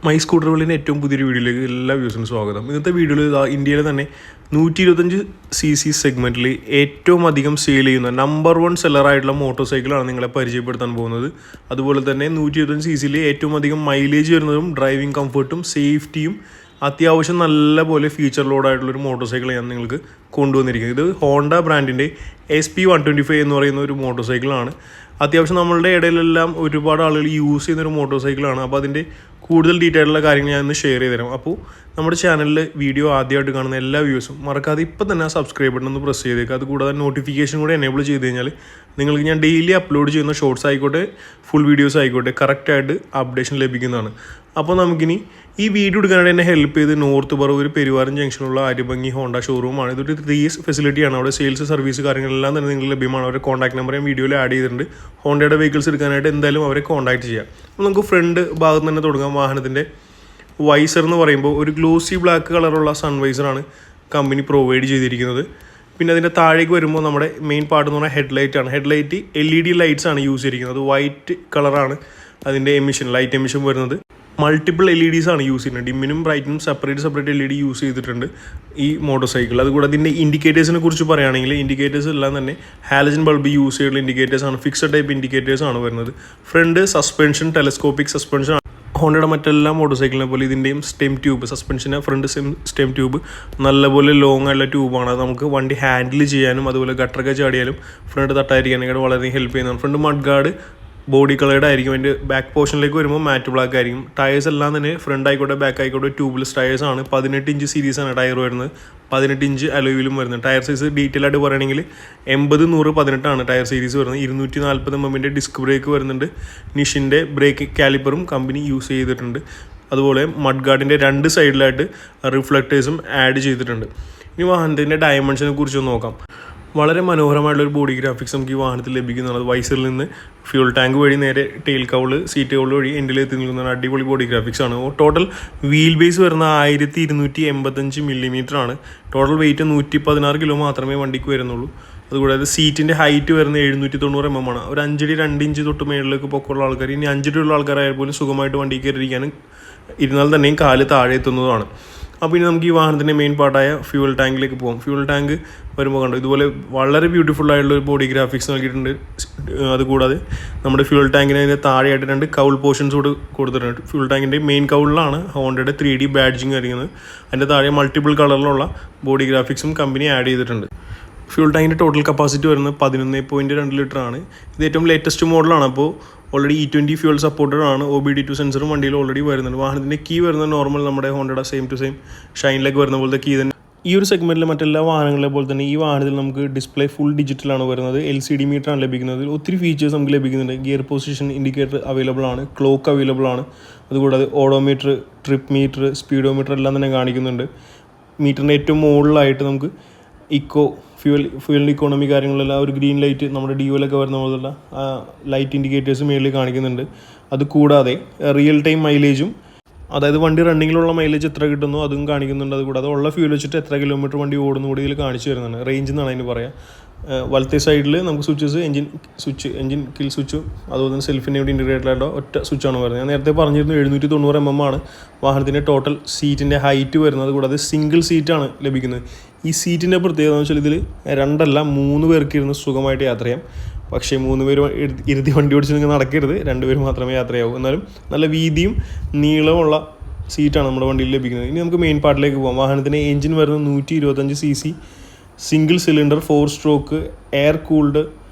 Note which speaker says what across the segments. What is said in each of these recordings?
Speaker 1: My സ്കൂട്ടറുകളിൻ്റെ ഏറ്റവും പുതിയൊരു വീഡിയോയിലേക്ക് എല്ലാ വ്യൂസിനും സ്വാഗതം. ഇന്നത്തെ വീഡിയോയിൽ ഇന്ത്യയിലെ തന്നെ 125cc സെഗ്മെൻറ്റിൽ ഏറ്റവും അധികം സെയിൽ ചെയ്യുന്ന നമ്പർ 1 സെല്ലറായിട്ടുള്ള മോട്ടോർ സൈക്കിളാണ് നിങ്ങളെ പരിചയപ്പെടുത്താൻ പോകുന്നത്. അതുപോലെ തന്നെ 125cc ഏറ്റവും അധികം മൈലേജ് വരുന്നതും ഡ്രൈവിംഗ് കംഫർട്ടും സേഫ്റ്റിയും അത്യാവശ്യം നല്ല പോലെ ഫീച്ചർ ലോഡായിട്ടുള്ളൊരു മോട്ടോർ സൈക്കിൾ ഞാൻ നിങ്ങൾക്ക് കൊണ്ടുവന്നിരിക്കുന്നത്. ഇത് ഹോണ്ട ബ്രാൻഡിൻ്റെ SP125 എന്ന് പറയുന്ന ഒരു മോട്ടോർ സൈക്കിളാണ്. അത്യാവശ്യം നമ്മളുടെ ഇടയിലെല്ലാം ഒരുപാട് ആളുകൾ യൂസ് ചെയ്യുന്നൊരു മോട്ടോർ സൈക്കിളാണ്. അപ്പോൾ അതിൻ്റെ കൂടുതൽ ഡീറ്റെയിലുള്ള കാര്യങ്ങൾ ഞാൻ ഇന്ന് ഷെയർ ചെയ്ത് തരാം. അപ്പോൾ നമ്മുടെ ചാനലിൽ വീഡിയോ ആദ്യമായിട്ട് കാണുന്ന എല്ലാ വ്യൂസും മറക്കാതെ ഇപ്പം തന്നെ സബ്സ്ക്രൈബ് ബട്ടൺ ഒന്ന് പ്രസ് ചെയ്തേക്കുക. അതുകൂടാതെ നോട്ടിഫിക്കേഷൻ കൂടെ എനേബിൾ ചെയ്ത് കഴിഞ്ഞാൽ നിങ്ങൾക്ക് ഞാൻ ഡെയിലി അപ്ലോഡ് ചെയ്യുന്ന ഷോർട്സ് ആയിക്കോട്ടെ ഫുൾ വീഡിയോസ് ആയിക്കോട്ടെ കറക്റ്റായിട്ട് അപ്ഡേഷൻ ലഭിക്കുന്നതാണ്. അപ്പോൾ നമുക്കിനി ഈ വീഡിയോ എടുക്കാനായിട്ട് എന്നെ ഹെൽപ്പ് ചെയ്ത് നോർത്ത് പറവൂർ പെരുവാരം ജംഗ്ഷനുള്ള ആര്യഭംഗി ഹോണ്ട ഷോറൂമാണ്. ഇതൊരു 3S ഫെസിലിറ്റിയാണ്. അവിടെ സെയിൽസ് സർവീസ് കാര്യങ്ങളെല്ലാം തന്നെ നിങ്ങൾക്ക് ലഭ്യമാണ്. അവരുടെ കോൺടാക്ട് നമ്പർ ഞാൻ വീഡിയോയിൽ ആഡ് ചെയ്തിട്ടുണ്ട്. ഹോണ്ടയുടെ വെഹിക്കിൾസ് എടുക്കാനായിട്ട് എന്തായാലും അവരെ കോൺടാക്ട് ചെയ്യാം. അപ്പോൾ നമുക്ക് ഫ്രണ്ട് ഭാഗത്ത് തന്നെ തുടങ്ങാം. വാഹനത്തിൻ്റെ വൈസർ എന്ന് പറയുമ്പോൾ ഒരു ഗ്ലോസി ബ്ലാക്ക് കളറുള്ള സൺവൈസറാണ് കമ്പനി പ്രൊവൈഡ് ചെയ്തിരിക്കുന്നത്. പിന്നെ അതിൻ്റെ താഴേക്ക് വരുമ്പോൾ നമ്മുടെ മെയിൻ പാർട്ട് എന്ന് പറഞ്ഞാൽ ഹെഡ്ലൈറ്റാണ്. ഹെഡ്ലൈറ്റ് LED ലൈറ്റ്സ് ആണ് യൂസ് ചെയ്തിരിക്കുന്നത്. വൈറ്റ് കളറാണ് അതിൻ്റെ ലൈറ്റ് എമിഷൻ വരുന്നത്. മൾട്ടിപ്പിൾ LEDs ആണ് യൂസ് ചെയ്യുന്നത്. ഡിമ്മിനും ബ്രൈറ്റിനും സെപ്പറേറ്റ് LED യൂസ് ചെയ്തിട്ടുണ്ട് ഈ മോട്ടോർ സൈക്കിൾ. അതുകൂടെ അതിൻ്റെ ഇൻഡിക്കേറ്റേഴ്സിനെ കുറിച്ച് പറയുകയാണെങ്കിൽ ഇൻഡിക്കേറ്റേഴ്സ് എല്ലാം തന്നെ ഹാലജൻ ബൾബ് യൂസ് ചെയ്തിട്ടുള്ള ഇൻഡിക്കേറ്റേഴ്സ് ആണ്. ഫിക്സഡ് ടൈപ്പ് ഇൻഡിക്കേറ്റേഴ്സ് ആണ് വരുന്നത്. Front suspension telescopic suspension. ഹോണ്ടയുടെ മറ്റെല്ലാ മോട്ടോർ സൈക്കിളിനെ പോലെ ഇതിൻ്റെയും സ്റ്റെം ട്യൂബ് സസ്പെൻഷൻ്റെ ഫ്രണ്ട് സ്റ്റെം ട്യൂബ് നല്ലപോലെ ലോങ് ആയിട്ടുള്ള ട്യൂബാണ്. അത് നമുക്ക് വണ്ടി ഹാൻഡിൽ ചെയ്യാനും അതുപോലെ ഗട്ടറൊക്കെ ചാടിയാലും ഫ്രണ്ട് തട്ടായിരിക്കാനൊക്കെ വളരെ ഹെൽപ്പ് ചെയ്യുന്നതാണ്. Front mud guard body coloured ആയിരിക്കും. അതിൻ്റെ ബാക്ക് പോർഷനിലേക്ക് വരുമ്പോൾ മാറ്റ് ബ്ലാക്ക് ആയിരിക്കും. ടയേഴ്സ് എല്ലാം തന്നെ ഫ്രണ്ട് ആയിക്കോട്ടെ ബാക്ക് ആയിക്കോട്ടെ ട്യൂബ്ലെസ് ടയേഴ്സ് ആണ്. 18 ഇഞ്ച് സീരീസാണ് ടയർ വരുന്നത്. 18 ഇഞ്ച് അലോയിലും വരുന്നത്. ടയർ സൈസ് ഡീറ്റെയിൽ ആയിട്ട് പറയുകയാണെങ്കിൽ 80, 100, 18 ടയർ സീരീസ് വരുന്നത്. 240 mm ഡിസ്ക് ബ്രേക്ക് വരുന്നുണ്ട്. നിഷിൻ്റെ ബ്രേക്ക് കാലിപ്പറും കമ്പനി യൂസ് ചെയ്തിട്ടുണ്ട്. അതുപോലെ മഡ് ഗാർഡിൻ്റെ 2 സൈഡിലായിട്ട് റിഫ്ലക്റ്റേഴ്സും ആഡ് ചെയ്തിട്ടുണ്ട്. ഇനി വാഹനത്തിൻ്റെ ഡയമെൻഷനെ കുറിച്ച് നോക്കാം. വളരെ മനോഹരമായിട്ടുള്ളൊരു ബോഡി ഗ്രാഫിക്സ് നമുക്ക് ഈ വാഹനത്തിൽ ലഭിക്കുന്നതാണ്. വൈസറിൽ നിന്ന് ഫ്യൂൾ ടാങ്ക് വഴി നേരെ ടെയിൽ കൗള് സീറ്റ് കൗള് വഴി എൻഡിലെത്തി നിൽക്കുന്ന അടിപൊളി ബോഡി ഗ്രാഫിക്സ് ആണ്. ടോട്ടൽ വീൽ ബേസ് വരുന്ന 1285 mm ആണ്. ടോട്ടൽ വെയിറ്റ് 116 കിലോ മാത്രമേ വണ്ടിക്ക് വരുന്നുള്ളൂ. അതുകൂടാതെ സീറ്റിൻ്റെ ഹൈറ്റ് വരുന്ന 790 mm ആണ്. ഒരു 5 അടി 2 ഇഞ്ച് തൊട്ട് മേളിലേക്ക് പൊക്കമുള്ള ആൾക്കാർ, ഇനി 5 അടിയുള്ള ആൾക്കാരായാൽ പോലും സുഖമായിട്ട് വണ്ടി കയറിയിരിക്കാനും ഇരുന്നാൽ തന്നെയും കാല് താഴെ എത്തുന്നതാണ്. അപ്പോൾ ഇനി നമുക്ക് ഈ വാഹനത്തിൻ്റെ മെയിൻ പാർട്ടായ ഫ്യൂൽ ടാങ്കിലേക്ക് പോകാം. ഫ്യൂൽ ടാങ്ക് വരുമ്പോൾ കണ്ടു ഇതുപോലെ വളരെ ബ്യൂട്ടിഫുൾ ആയിട്ടുള്ള ഒരു ബോഡി ഗ്രാഫിക്സ് നൽകിയിട്ടുണ്ട്. അതുകൂടാതെ നമ്മുടെ ഫ്യൂൽ ടാങ്കിന് അതിൻ്റെ താഴെയായിട്ട് 2 കൗൾ പോർഷൻസ് കൂടെ കൊടുത്തിട്ടുണ്ട്. ഫ്യൂൽ ടാങ്കിൻ്റെ മെയിൻ കൗളിലാണ് ഹോണ്ടയുടെ 3D ബാഡ്ജിങ് അറിയുന്നത്. അതിൻ്റെ താഴെ മൾട്ടിപ്പിൾ കളറിലുള്ള ബോഡി ഗ്രാഫിക്സും കമ്പനി ആഡ് ചെയ്തിട്ടുണ്ട്. ഫ്യൂൽ ടാങ്കിൻ്റെ ടോട്ടൽ കപ്പാസിറ്റി വരുന്നത് 11.2 ലിറ്റർ ആണ്. ഇത് ഏറ്റവും ലേറ്റസ്റ്റ് മോഡലാണ്. അപ്പോൾ ഓൾറെഡി E20 ഫ്യൂൽ സപ്പോർട്ടഡ് ആണ്. OBD2 സെൻസറും വണ്ടിയിൽ ഓൾറെഡി വരുന്നുണ്ട്. വാഹനത്തിൻ്റെ കീ വരുന്നത് നോർമൽ നമ്മുടെ ഹോണ്ടയുടെ സെയിം ടു സെയിം ഷൈനിലേക്ക് വരുന്ന പോലത്തെ കീ തന്നെ. ഈ ഒരു സെഗ്മെൻറ്റിലെ മറ്റെല്ലാ വാഹനങ്ങളെ പോലെ തന്നെ ഈ വാഹനത്തിൽ നമുക്ക് ഡിസ്പ്ലേ ഫുൾ ഡിജിറ്റലാണ് വരുന്നത്. LCD മീറ്ററാണ് ലഭിക്കുന്നത്. ഒത്തിരി ഫീച്ചേഴ്സ് നമുക്ക് ലഭിക്കുന്നുണ്ട്. ഗിയർ പൊസിഷൻ ഇൻഡിക്കേറ്റർ അവൈലബിൾ ആണ്. ക്ലോക്ക് അവൈലബിൾ ആണ്. അതുകൂടാതെ ഓഡോമീറ്റർ, ട്രിപ്പ് മീറ്റർ, സ്പീഡോമീറ്റർ എല്ലാം തന്നെ കാണിക്കുന്നുണ്ട്. മീറ്ററിൻ്റെ ഏറ്റവും മുകളിലായിട്ട് നമുക്ക് ഫ്യൂൽ ഇക്കോണമി കാര്യങ്ങളെല്ലാം ഒരു ഗ്രീൻ ലൈറ്റ് നമ്മുടെ ഡിയോയിലൊക്കെ വരുന്ന പോലുള്ള ലൈറ്റ് ഇൻഡിക്കേറ്റേഴ്സ് മേളിൽ കാണിക്കുന്നുണ്ട്. അതുകൂടാതെ റിയൽ ടൈം മൈലേജും, അതായത് വണ്ടി റണ്ണിങ്ങിലുള്ള മൈലേജ് എത്ര കിട്ടുന്നു അതും കാണിക്കുന്നുണ്ട്. അതുകൂടാതെ ഉള്ള ഫ്യൂൽ വെച്ചിട്ട് എത്ര കിലോമീറ്റർ വണ്ടി ഓടുന്ന കൂടി ഇതിൽ കാണിച്ചു തരുന്നുണ്ട്. റേഞ്ച് എന്നാണ് അതിന് പറയുക. വലത്തെ സൈഡിൽ നമുക്ക് സ്വിച്ചസ് എഞ്ചിൻ കിൽ സ്വിച്ചും അതുപോലെ തന്നെ സെൽഫിൻ്റെ കൂടി ഇൻറ്റിഗ്രേറ്റഡ് ആയിട്ട് ഒറ്റ സ്വിച്ചാണ് വരുന്നത്. ഞാൻ നേരത്തെ പറഞ്ഞിരുന്നു 790 mm ആണ് വാഹനത്തിൻ്റെ ടോട്ടൽ സീറ്റിൻ്റെ ഹൈറ്റ് വരുന്നത്. കൂടാതെ സിംഗിൾ സീറ്റാണ് ലഭിക്കുന്നത്. ഈ സീറ്റിൻ്റെ പ്രത്യേകത എന്ന് വെച്ചാൽ ഇതിൽ 2 അല്ല 3 പേർക്ക് ഇരുന്ന് സുഖമായിട്ട് യാത്ര ചെയ്യാം. പക്ഷേ 3 പേര് ഇരുത്തി വണ്ടി ഓടിച്ച് നിങ്ങൾ നടക്കരുത്. 2 പേര് മാത്രമേ യാത്രയാവൂ. എന്നാലും നല്ല വീതിയും നീളമുള്ള സീറ്റാണ് നമ്മുടെ വണ്ടിയിൽ ലഭിക്കുന്നത്. ഇനി നമുക്ക് മെയിൻ പാർട്ടിലേക്ക് പോകാം. വാഹനത്തിൻ്റെ എഞ്ചിൻ വരുന്നത് 125cc single cylinder 4 stroke air cooled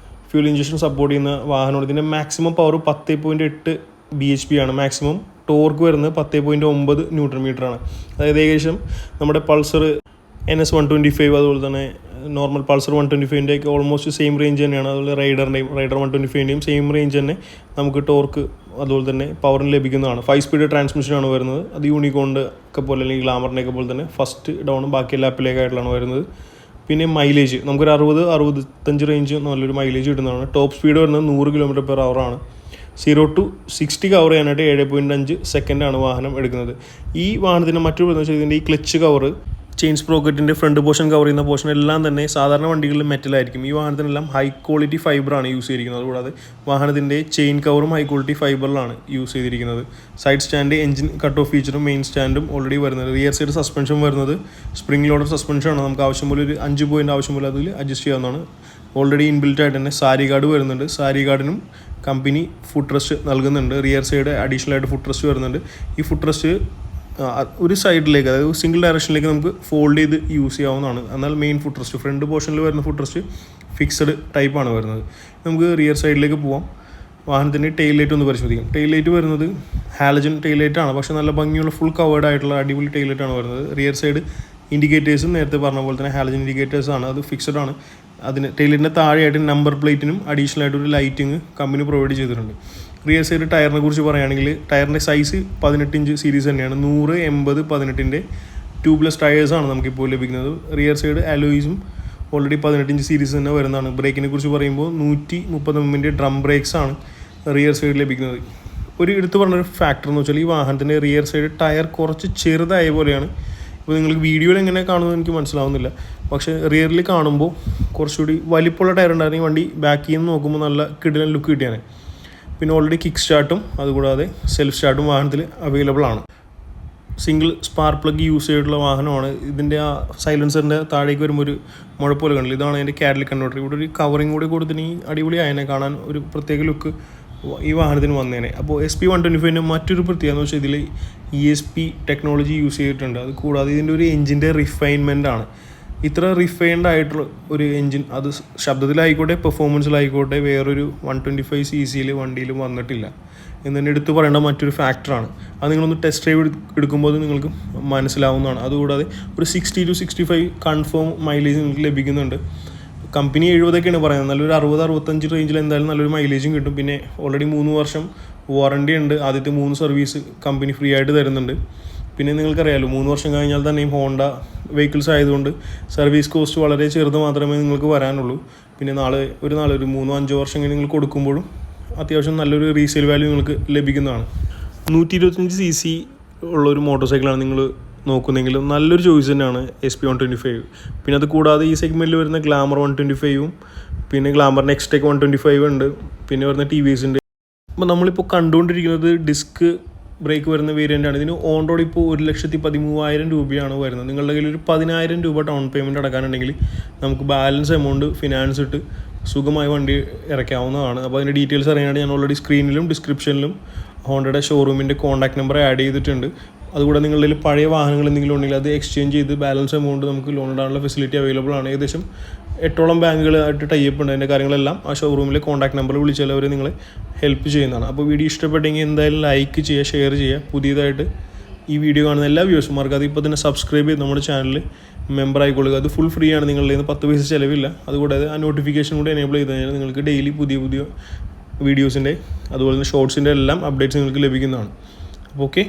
Speaker 1: fuel injection support ചെയ്യുന്ന വാഹനമാണ്. ഇതിൻ്റെ മാക്സിമം പവർ 10.8 bhp ആണ്. മാക്സിമം ടോർക്ക് വരുന്നത് 10.9 Nm ആണ്. അതായത് ഏകദേശം നമ്മുടെ പൾസർ NS 125 അതുപോലെ തന്നെ നോർമൽ പൾസർ 125ൻ്റെ ഒക്കെ ഓൾമോസ്റ്റ് സെയിം റേഞ്ച് തന്നെയാണ്. അതുപോലെ റൈഡർ 125ൻ്റെയും സെയിം റേഞ്ച് തന്നെ നമുക്ക് ടോർക്ക് അതുപോലെ തന്നെ പവറിന് ലഭിക്കുന്നതാണ്. 5 സ്പീഡ് ട്രാൻസ്മിഷനാണ് വരുന്നത്. അത് യൂണിക്കോണിൻ്റെ ഒക്കെ പോലെ അല്ലെങ്കിൽ ഗ്ലാമറിൻ്റെ ഒക്കെ പോലെ തന്നെ ഫസ്റ്റ് ഡൗണും ബാക്കി എല്ലാ അപ്പിലേക്കായിട്ടുള്ളതാണ് വരുന്നത്. പിന്നെ മൈലേജ് നമുക്കൊരു 60-65 റേഞ്ച് നല്ലൊരു മൈലേജ് കിട്ടുന്നതാണ്. ടോപ്പ് സ്പീഡ് വരുന്നത് 100 km/h ആണ്. 0 to 60 കവർ ചെയ്യാനായിട്ട് 7.5 സെക്കൻഡാണ് വാഹനം എടുക്കുന്നത്. ഈ വാഹനത്തിൻ്റെ മറ്റൊരു പ്രശ്നം വെച്ചാൽ ഇതിൻ്റെ ഈ ക്ലച്ച് കവർ ചെയിൻ സ്പ്രോക്കറ്റിൻ്റെ ഫ്രണ്ട് പോർഷൻ കവർ ചെയ്യുന്ന പോർഷൻ എല്ലാം തന്നെ സാധാരണ വണ്ടികളിൽ മെറ്റലായിരിക്കും. ഈ വാഹനത്തിനെല്ലാം ഹൈ ക്വാളിറ്റി ഫൈബറാണ് യൂസ് ചെയ്തിരിക്കുന്നത്. അതുകൂടാതെ വാഹനത്തിൻ്റെ ചെയിൻ കവറും ഹൈ ക്വാളിറ്റി ഫൈബറിലാണ് യൂസ് ചെയ്തിരിക്കുന്നത്. Side stand, engine cut off ഫീച്ചറും മെയിൻ സ്റ്റാൻഡും ഓൾറെഡി വരുന്നത്. റിയർ സൈഡ് സസ്പെൻഷൻ വരുന്നത് സ്പ്രിംഗ് ലോഡർ സസ്പെൻഷനാണ്. നമുക്ക് ആവശ്യം പോലെ ഒരു 5 പോയിൻ്റ് ആവശ്യം പോലെ അതിൽ അഡ്ജസ്റ്റ് ചെയ്യാവുന്നതാണ്. ഓൾറെഡി ഇൻബിൽറ്റ് ആയിട്ട് തന്നെ സാരി ഗാർഡ് വരുന്നുണ്ട്. സാരി ഗാർഡിനും കമ്പനി ഫുഡ് റെസ്റ്റ് നൽകുന്നുണ്ട്. റിയർ സൈഡ് അഡീഷണൽ ആയിട്ട് ഫുഡ് റെസ്റ്റ് വരുന്നുണ്ട്. ഈ ഫുഡ് റെസ്റ്റ് ഒരു സൈഡിലേക്ക്, അതായത് സിംഗിൾ ഡയറക്ഷനിലേക്ക് നമുക്ക് ഫോൾഡ് ചെയ്ത് യൂസ് ചെയ്യാവുന്നതാണ്. എന്നാൽ മെയിൻ ഫുഡ് റെസ്റ്റ്, ഫ്രണ്ട് പോർഷനിൽ വരുന്ന ഫുഡ് റെസ്റ്റ് ഫിക്സഡ് ടൈപ്പാണ് വരുന്നത്. നമുക്ക് റിയർ സൈഡിലേക്ക് പോവാം. വാഹനത്തിൻ്റെ ടെയിൽ ലൈറ്റ് ഒന്ന് പരിശോധിക്കാം. ടെയിൽ ലൈറ്റ് വരുന്നത് ഹാലജൻ ടെയിൽ ലൈറ്റാണ്, പക്ഷേ നല്ല ഭംഗിയുള്ള ഫുൾ കവേർഡ് ആയിട്ടുള്ള അടിപൊളി ടെയിൽ ലൈറ്റാണ് വരുന്നത്. റിയർ സൈഡ് ഇൻഡിക്കേറ്റേഴ്സും നേരത്തെ പറഞ്ഞ പോലെ തന്നെ ഹാലജൻ ഇൻഡിക്കേറ്റേഴ്സാണ്, അത് ഫിക്സഡ് ആണ്. അതിന് ടെയിൽ ലൈറ്റിൻ്റെ താഴെയായിട്ട് നമ്പർ പ്ലേറ്റിനും അഡീഷണൽ ആയിട്ടൊരു ലൈറ്റിങ് കമ്പനി പ്രൊവൈഡ് ചെയ്തിട്ടുണ്ട്. റിയർ സൈഡ് ടയറിനെ കുറിച്ച് പറയുകയാണെങ്കിൽ ടയറിൻ്റെ സൈസ് 18 ഇഞ്ച് സീരീസ് തന്നെയാണ്. 100, 80, 18 ട്യൂബ്ലെസ് ടയേഴ്സാണ് നമുക്കിപ്പോൾ ലഭിക്കുന്നത്. റിയർ സൈഡ് അലോയ്സും ഓൾറെഡി 18 ഇഞ്ച് സീരീസ് തന്നെ വരുന്നതാണ്. ബ്രേക്കിനെ കുറിച്ച് പറയുമ്പോൾ 130 mm ഡ്രം ബ്രേക്സാണ് റിയർ സൈഡ് ലഭിക്കുന്നത്. ഒരു എടുത്തു പറഞ്ഞൊരു ഫാക്ടർ എന്ന് വെച്ചാൽ ഈ വാഹനത്തിൻ്റെ റിയർ സൈഡ് ടയർ കുറച്ച് ചെറുതായ പോലെയാണ്. ഇപ്പോൾ നിങ്ങൾക്ക് വീഡിയോയിൽ എങ്ങനെ കാണുന്നത് എനിക്ക് മനസ്സിലാവുന്നില്ല, പക്ഷേ റിയറിൽ കാണുമ്പോൾ കുറച്ചുകൂടി വലിപ്പമുള്ള ടയർ ഉണ്ടായിരുന്നെങ്കിൽ വണ്ടി ബാക്കിൽ നിന്ന് നോക്കുമ്പോൾ നല്ല കിടിലൻ ലുക്ക് കിട്ടിയാണ്. പിന്നെ ഓൾറെഡി കിക്ക് സ്റ്റാർട്ടും അതുകൂടാതെ സെൽഫ് സ്റ്റാർട്ടും വാഹനത്തിൽ അവൈലബിൾ ആണ്. സിംഗിൾ സ്പാർക്ക് പ്ലഗ് യൂസ് ചെയ്തിട്ടുള്ള വാഹനമാണ്. ഇതിൻ്റെ ആ സൈലൻസറിൻ്റെ താഴേക്ക് വരുമ്പോൾ ഒരു മുഴ പോലെ കണ്ടില്ല, ഇതാണ് അതിൻ്റെ കാറ്റലിക് കൺവെർട്ടർ. ഇവിടെ ഒരു കവറിങ് കൂടി കൊടുത്തിട്ടുണ്ടെങ്കിൽ അടിപൊളിയായതിനെ കാണാൻ ഒരു പ്രത്യേക ലുക്ക് ഈ വാഹനത്തിന് വന്നേനെ. അപ്പോൾ SP125 മറ്റൊരു പ്രത്യേകത എന്ന് വെച്ചാൽ ഇതിൽ ESP ടെക്നോളജി യൂസ് ചെയ്തിട്ടുണ്ട്. അത് കൂടാതെ ഇതിൻ്റെ ഒരു എഞ്ചിൻ്റെ റിഫൈൻമെൻ്റ് ആണ്. ഇത്ര റിഫൈൻഡ് ആയിട്ടുള്ള ഒരു എൻജിൻ അത് ശബ്ദത്തിലായിക്കോട്ടെ പെർഫോമൻസിലായിക്കോട്ടെ വേറൊരു 125 cc വണ്ടിയിലും വന്നിട്ടില്ല എന്ന് തന്നെ എടുത്തു പറയേണ്ട മറ്റൊരു ഫാക്ടറാണ്. അത് നിങ്ങളൊന്ന് ടെസ്റ്റ് ഡ്രൈവ് എടുക്കുമ്പോൾ നിങ്ങൾക്ക് മനസ്സിലാവുന്നതാണ്. അതുകൂടാതെ ഒരു 60 to 65 കൺഫേം മൈലേജ് നിങ്ങൾക്ക് ലഭിക്കുന്നുണ്ട്. കമ്പനി 70 പറയുന്നത്, നല്ലൊരു 60-65 റേഞ്ചിൽ എന്തായാലും നല്ലൊരു മൈലേജും കിട്ടും. പിന്നെ ഓൾറെഡി 3 വർഷം വാറണ്ടി ഉണ്ട്. ആദ്യത്തെ 3 സർവീസ് കമ്പനി ഫ്രീ ആയിട്ട് തരുന്നുണ്ട്. പിന്നെ നിങ്ങൾക്കറിയാമല്ലോ 3 വർഷം കഴിഞ്ഞാൽ തന്നെയും ഹോണ്ട വെഹിക്കിൾസ് ആയതുകൊണ്ട് സർവീസ് കോസ്റ്റ് വളരെ ചെറുത് മാത്രമേ നിങ്ങൾക്ക് വരാനുള്ളൂ. പിന്നെ ഒരു 3-5 വർഷം കഴിഞ്ഞ് നിങ്ങൾ കൊടുക്കുമ്പോഴും അത്യാവശ്യം നല്ലൊരു റീസെയിൽ വാല്യൂ നിങ്ങൾക്ക് ലഭിക്കുന്നതാണ്. 125 cc ഉള്ളൊരു മോട്ടോർ സൈക്കിളാണ് നിങ്ങൾ നോക്കുന്നെങ്കിലും നല്ലൊരു ചോയ്സ് തന്നെയാണ് SP125. പിന്നെ അത് കൂടാതെ ഈ സെഗ്മെൻറ്റിൽ വരുന്ന ഗ്ലാമർ 125ഉം പിന്നെ ഗ്ലാമർ നെക്സ്റ്റ് 125 ഉണ്ട്. പിന്നെ വരുന്ന TVS ഉണ്ട്. അപ്പോൾ നമ്മളിപ്പോൾ കണ്ടുകൊണ്ടിരിക്കുന്നത് ഡിസ്ക് ബ്രേക്ക് വരുന്ന വേരിയൻ്റാണ്. ഇതിന് ഓൺ റോഡ് ഇപ്പോൾ 1,13,000 രൂപയാണ് വരുന്നത്. നിങ്ങളുടെ കയ്യിൽ ഒരു 10,000 രൂപ ഡൗൺ പേയ്മെൻറ്റ് അടക്കാനുണ്ടെങ്കിൽ നമുക്ക് ബാലൻസ് എമൗണ്ട് ഫിനാൻസ് ഇട്ട് സുഖമായി വണ്ടി ഇറക്കാവുന്നതാണ്. അപ്പോൾ അതിൻ്റെ ഡീറ്റെയിൽസ് അറിയാനായിട്ട് ഞാൻ ഓൾറെഡി സ്ക്രീനിലും ഡിസ്ക്രിപ്ഷനിലും ഹോണ്ടയുടെ ഷോറൂമിൻ്റെ കോൺടാക്ട് നമ്പർ ആഡ് ചെയ്തിട്ടുണ്ട്. അതുകൂടെ നിങ്ങളുടെ പഴയ വാഹനങ്ങൾ എന്തെങ്കിലും ഉണ്ടെങ്കിൽ അത് എക്സ്ചേഞ്ച് ചെയ്ത് ബാലൻസ് എമൗണ്ട് നമുക്ക് ലോൺ ഇടാനുള്ള ഫെസിലിറ്റി അവൈലബിൾ ആണ്. ഏകദേശം 8ഓളം ബാങ്കുകളായിട്ട് ടൈപ്പ് ഉണ്ട്. അതിൻ്റെ കാര്യങ്ങളെല്ലാം ആ ഷോറൂമിലെ കോൺടാക്ട് നമ്പറിൽ വിളിച്ചാൽ അവർ നിങ്ങളെ ഹെൽപ്പ് ചെയ്യുന്നതാണ്. അപ്പോൾ വീഡിയോ ഇഷ്ടപ്പെട്ടെങ്കിൽ എന്തായാലും ലൈക്ക് ചെയ്യുക, ഷെയർ ചെയ്യുക. പുതിയതായിട്ട് ഈ വീഡിയോ കാണുന്ന എല്ലാ വ്യൂവേഴ്സുമാർക്കും അത് ഇപ്പോൾ തന്നെ സബ്സ്ക്രൈബ് ചെയ്ത് നമ്മുടെ ചാനലിൽ മെമ്പർ ആയിക്കൊള്ളുക. അത് ഫുൾ ഫ്രീ ആണ്, നിങ്ങളുടെ കയ്യിൽ നിന്ന് 10 പൈസ ചിലവില്ല. അതുകൂടാതെ ആ നോട്ടിഫിക്കേഷൻ കൂടി എനേബിൾ ചെയ്ത് കഴിഞ്ഞാൽ നിങ്ങൾക്ക് ഡെയിലി പുതിയ വീഡിയോസിൻ്റെ അതുപോലെ തന്നെ ഷോർട്സിൻ്റെ എല്ലാം അപ്ഡേറ്റ്സ് നിങ്ങൾക്ക് ലഭിക്കുന്നതാണ്. അപ്പോൾ ഓക്കെ.